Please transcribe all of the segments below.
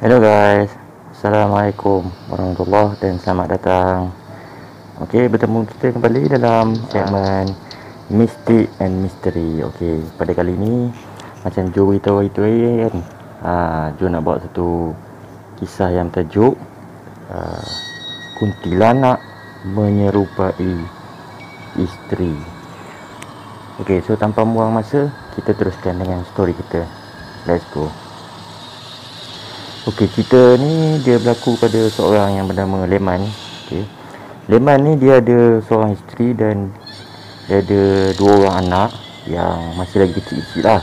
Hello guys, Assalamualaikum warahmatullahi dan selamat datang. Okey, bertemu kita kembali dalam segmen Mystic and Mystery. Okey, pada kali ini macam Joe beritahu itu kan, Joe nak bawa satu kisah yang tajuk kuntilanak menyerupai isteri. Okey, so tanpa buang masa, kita teruskan dengan story kita. Let's go. Okey, cerita ni dia berlaku pada seorang yang bernama Leman. Okey. Leman ni dia ada seorang isteri dan dia ada dua orang anak yang masih lagi kecil-kecil lah.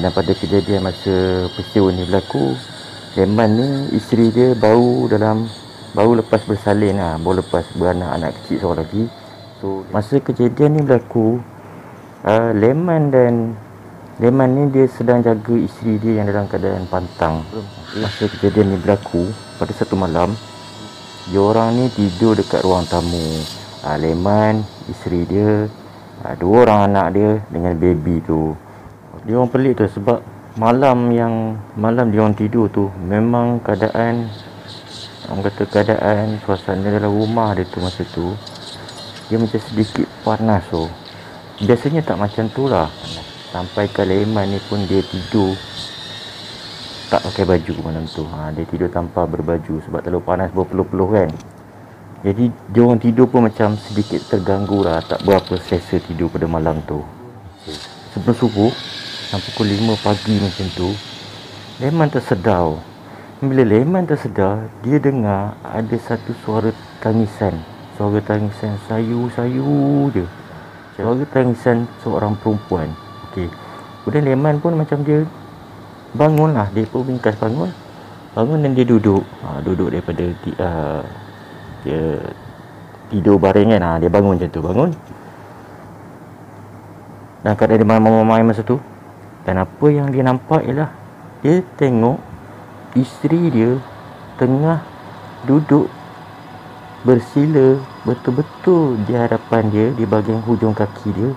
Dan pada kejadian masa peristiwa ni berlaku, Leman ni isteri dia baru lepas bersalin lah, baru lepas beranak anak kecil seorang lagi. So masa kejadian ni berlaku, Leman ni dia sedang jaga isteri dia yang dalam keadaan pantang. Masa kejadian ni berlaku, pada satu malam, diorang ni tidur dekat ruang tamu. Leman, isteri dia, dua orang anak dia dengan baby tu. Diorang pelik tu sebab malam diorang tidur tu memang keadaan suasana dalam rumah dia tu masa tu dia macam sedikit panas tu. Biasanya tak macam tu lah. Sampai ke Leman ni pun dia tidur tak pakai baju malam tu. Dia tidur tanpa berbaju sebab terlalu panas berpeluh-peluh kan. Jadi dia orang tidur pun macam sedikit terganggu lah, tak berapa selesa tidur pada malam tu. Sebelum subuh, sampai pukul 5 pagi macam tu, Leman tersedar. Bila Leman tersedar, dia dengar ada satu suara tangisan. Suara tangisan sayu-sayu je. Suara tangisan seorang perempuan. Okey. Kemudian Leman pun macam dia bangun lah. Dia pun ringkas bangun dan dia duduk. Duduk daripada dia tidur baring kan. Dia bangun macam tu. Bangun. Dan keadaan dia mamai masa tu. Dan apa yang dia nampak ialah dia tengok isteri dia tengah duduk bersila betul-betul di hadapan dia, di bahagian hujung kaki dia,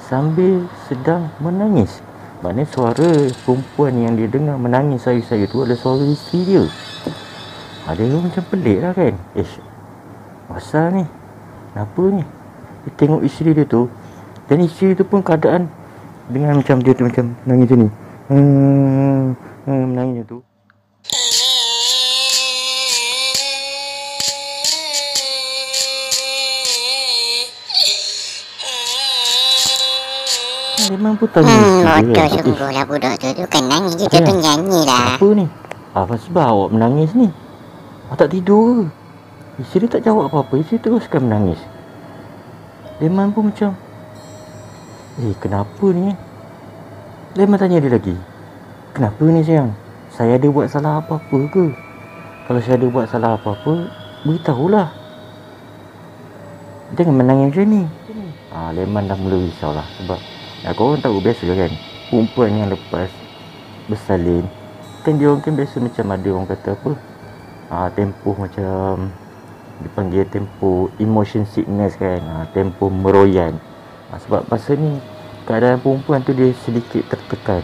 sambil sedang menangis. Maknanya suara perempuan yang dia dengar menangis sayu-sayu tu adalah suara isteri dia. Dia macam pelik lah kan. Asal ni, kenapa ni? Dia tengok isteri dia tu, dan isteri tu pun keadaan dengan macam dia tu macam menangis macam ni, menangis macam tu. Memang pun tanya bodoh sungguh lah budak tu kan nangis je, dia tu nyanyi lah. Apa ni? Sebab awak menangis ni. Tak tidur ke? Isteri tak jawab apa-apa. Isteri teruskan menangis. Leman pun macam, kenapa ni? Leman tanya dia lagi, kenapa ni sayang? Saya ada buat salah apa-apa ke? Kalau saya ada buat salah apa-apa, beritahulah. Jangan menangis macam ni. Leman dah mula risau lah. Sebab korang tahu biasa kan, perempuan yang lepas bersalin kan, dia orang kan biasa macam ada orang kata apa, tempoh macam dipanggil tempoh emotion sickness kan, tempoh meroyan. Sebab masa ni keadaan perempuan tu dia sedikit tertekan.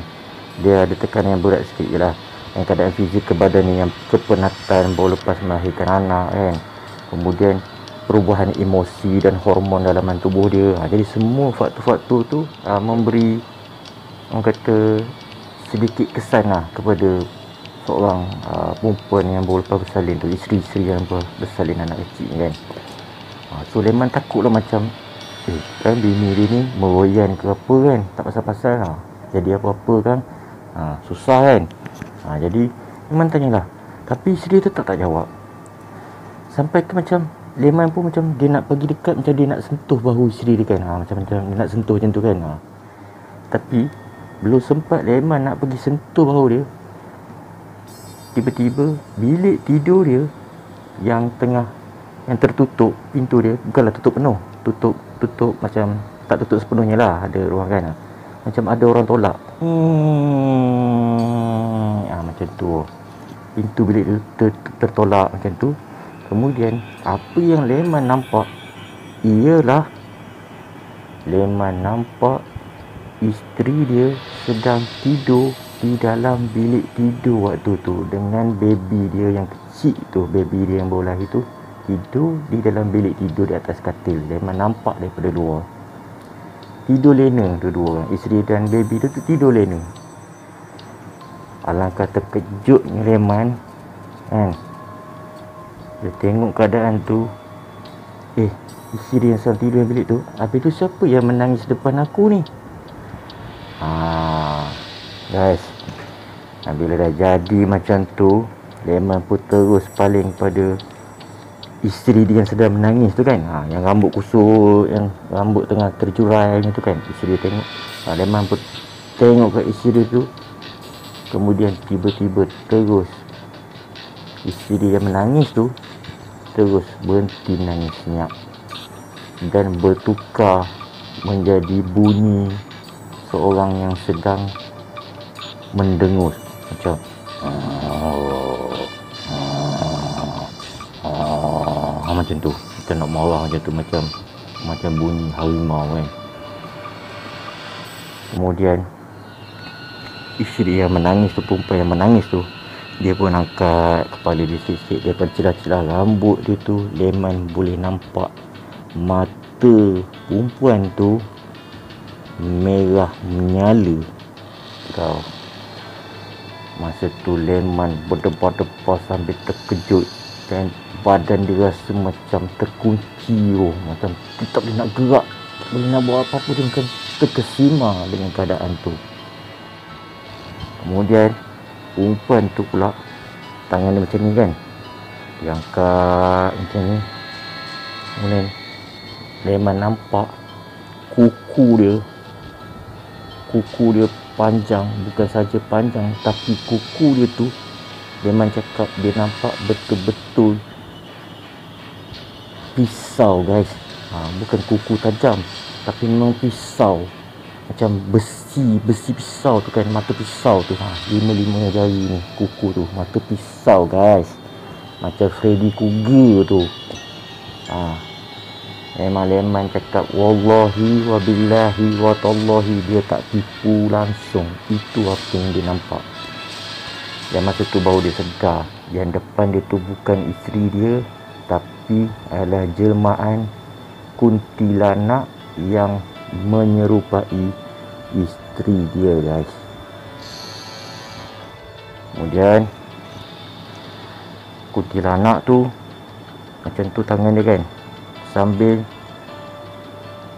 Dia ada tekanan yang berat sikit je lah. Yang keadaan fizikal badan ni yang kepenatan, baru lepas melahirkan anak kan. Kemudian perubahan emosi dan hormon dalaman tubuh dia. Jadi semua faktor-faktor tu memberi, orang kata, sedikit kesan lah kepada seorang perempuan yang baru lepas bersalin tu, isteri-isteri yang bersalin anak kecil kan. So Leman takut lah macam, kan bini dia ni meroyan ke apa kan, tak pasal-pasal lah. Jadi apa-apa kan, susah kan. Jadi Leman tanyalah, tapi isteri tu tak jawab. Sampai ke macam Leman pun macam dia nak pergi dekat, macam dia nak sentuh bahu isteri dia kan. Macam dia nak sentuh macam tu kan. Tapi belum sempat Leman nak pergi sentuh bahu dia, tiba-tiba bilik tidur dia yang tertutup pintu dia, bukanlah tutup penuh, tutup macam tak tutup sepenuhnya lah, ada ruang kan. Macam ada orang tolak. Macam tu. Pintu bilik dia tertolak macam tu. Kemudian apa yang Leman nampak ialah Leman nampak isteri dia sedang tidur di dalam bilik tidur waktu tu dengan baby dia yang kecil tu, baby dia yang baru lahir tu tidur di dalam bilik tidur di atas katil. Leman nampak daripada luar. Tidur lena dua-dua orang, isteri dan baby tu tidur lena. Alangkah terkejutnya Leman kan. Dia tengok keadaan tu, isteri yang sedang tidur dalam bilik tu, habis tu siapa yang menangis depan aku ni? Guys, bila dah jadi macam tu, Leman pun terus paling pada isteri dia yang sedang menangis tu kan, yang rambut kusut, yang rambut tengah terjurai tu kan. Isteri dia tengok, Leman pun tengok kat isteri tu. Kemudian tiba-tiba terus isteri yang menangis tu terus berhenti menangis senyap dan bertukar menjadi bunyi seorang yang sedang mendengus macam macam tu. Kita nak marah macam tu, macam bunyi harimau kan. Kemudian isteri yang menangis tu, perempuan yang menangis tu, dia pun angkat kepala dia sikit-sikit. Daripada celah-celah rambut dia tu, Leman boleh nampak mata perempuan tu merah menyala. Kau masa tu Leman berdebar-debar sambil terkejut dan badan dia rasa macam terkunci. Macam dia tak boleh nak gerak, tak boleh nak buat apa-apa. Dia macam terkesima dengan keadaan tu. Kemudian perempuan tu pula tangan dia macam ni kan, dia angkat macam ni. Kemudian Leman nampak kuku dia panjang. Bukan saja panjang, tapi kuku dia tu, Leman cakap dia nampak betul-betul pisau guys. Bukan kuku tajam, tapi memang pisau. Macam besi pisau tu kan, mata pisau tu. 5 jari ni kuku tu, mata pisau guys. Macam Freddy Krueger tu. Memang Leman cakap wallahi wabillahi watallahi, dia tak tipu langsung. Itu apa yang dia nampak. Dan masa tu baru dia sedar yang depan dia tu bukan isteri dia, tapi adalah jelmaan kuntilanak yang menyerupai isteri dia guys. Kemudian kuntilanak tu macam tu tangan dia kan, sambil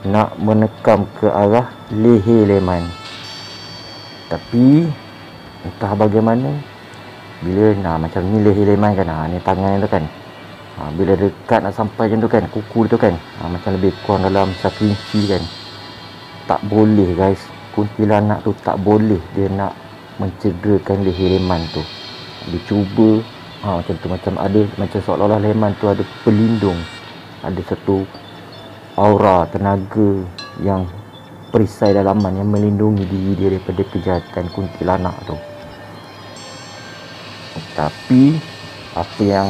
nak menekam ke arah leher Leman. Tapi entah bagaimana, bila macam ni leher Leman kan, ni tangan dia tu kan, bila dekat nak sampai macam tu kan, kuku dia tu kan, macam lebih kurang dalam 1 inci kan. Tak boleh guys, kuntilanak tu tak boleh dia nak mencederakan leher Leman tu. Dia cuba macam tu, macam ada, macam seolah-olah Leman tu ada pelindung, ada satu aura tenaga yang perisai dalaman yang melindungi diri dia daripada kejahatan kuntilanak tu. Tapi apa yang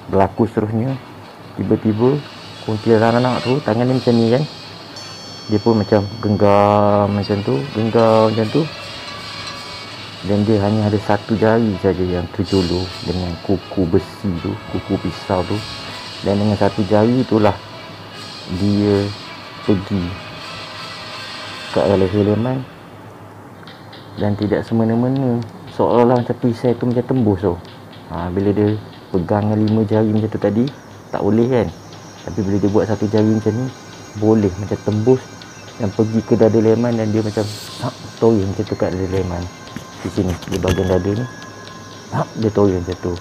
berlaku seterusnya, tiba-tiba kuntilanak tu tangan dia macam ni kan, dia pun macam genggam macam tu, dan dia hanya ada 1 jari saja yang terjulur dengan kuku besi tu, kuku pisau tu. Dan dengan 1 jari itulah dia pergi ke arah leher Leman, dan tidak semena-mena, seolah-olah macam pisau tu macam tembus tu. Bila dia pegang 5 jari macam tu tadi, tak boleh kan, tapi bila dia buat 1 jari macam ni, boleh macam tembus dan pergi ke dada Leman. Dan dia macam toyol macam tu kat dada Leman, di sini, di bahagian dada ni, dia toyol macam tu.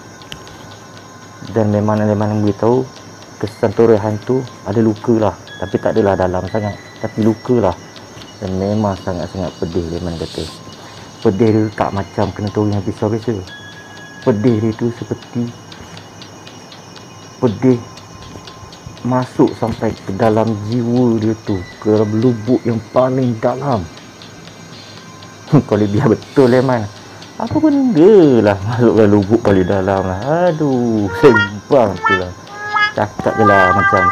Dan memang Leman memberitahu kesan torehan tu ada luka lah, tapi tak adalah dalam sangat, tapi luka lah. Dan memang sangat-sangat pedih. Leman kata pedih dia tak macam kena torehan pisau biasa. Pedih dia tu seperti pedih masuk sampai ke dalam jiwa dia tu, ke dalam lubuk yang paling dalam. Kalau biar betul Leman, apa benda lah masuk ke lubuk paling dalam lah. Aduh, sembang tu lah, cakap je lah macam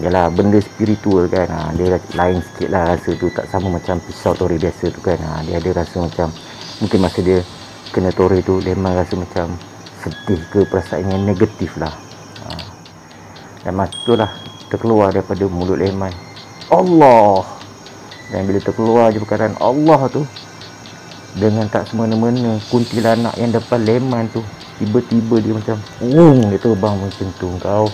yalah benda spiritual kan. Dia lain sikit lah rasa tu, tak sama macam pisau tori biasa tu kan. Dia ada rasa macam mungkin masa dia kena tori tu Leman rasa macam sedih ke, perasaan yang negatif lah. Dan masa tu lah terkeluar daripada mulut Leman, Allah. Dan bila terkeluar je perkataan Allah tu, dengan tak semena-mena kuntilanak yang depan Leman tu tiba-tiba dia macam dia terbang macam tu. Kau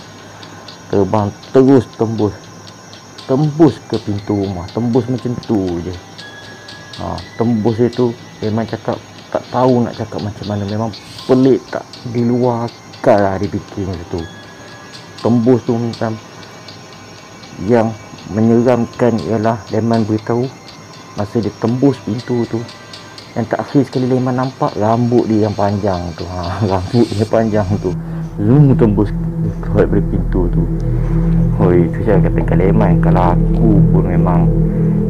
terbang terus tembus ke pintu rumah, tembus macam tu je. Tembus itu Leman cakap tak tahu nak cakap macam mana, memang pelik tak di luar akal lah dia fikir macam tu. Tembus tu macam yang menyeramkan ialah Leman beritahu masa dia tembus pintu tu, yang terakhir sekali Leman nampak rambut dia yang panjang tu. Rambut dia panjang tu tembus keluar dari pintu tu. Itu saya katakan Leman, kalau aku pun memang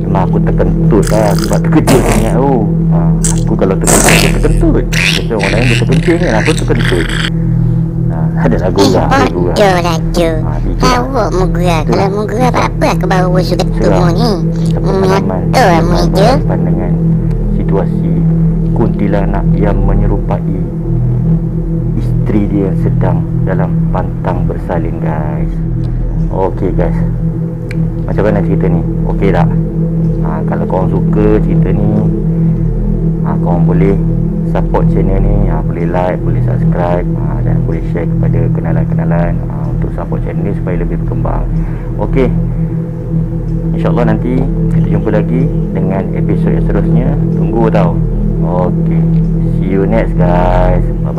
aku terkentut lah, sebab terkejut sangat. Aku kalau terkentut biasa orang lain dia terkejut kan, aku terkentut. Ada lagu lah. Bodoh lah Jo. Awak mugurah. Kalau mugurah apa aku baru usul ketemu ni. Mengatur mu je. Dengan situasi kuntilanak yang menyerupai isteri dia sedang dalam pantang bersalin guys. Okey guys, macam mana cerita ni? Okey tak? Kalau korang suka cerita ni, korang boleh support channel ni, boleh like, boleh subscribe, dan boleh share kepada kenalan-kenalan untuk support channel ni supaya lebih berkembang. Okey, InsyaAllah nanti kita jumpa lagi dengan episod yang seterusnya. Tunggu tau. Okey, see you next guys. Bye bye.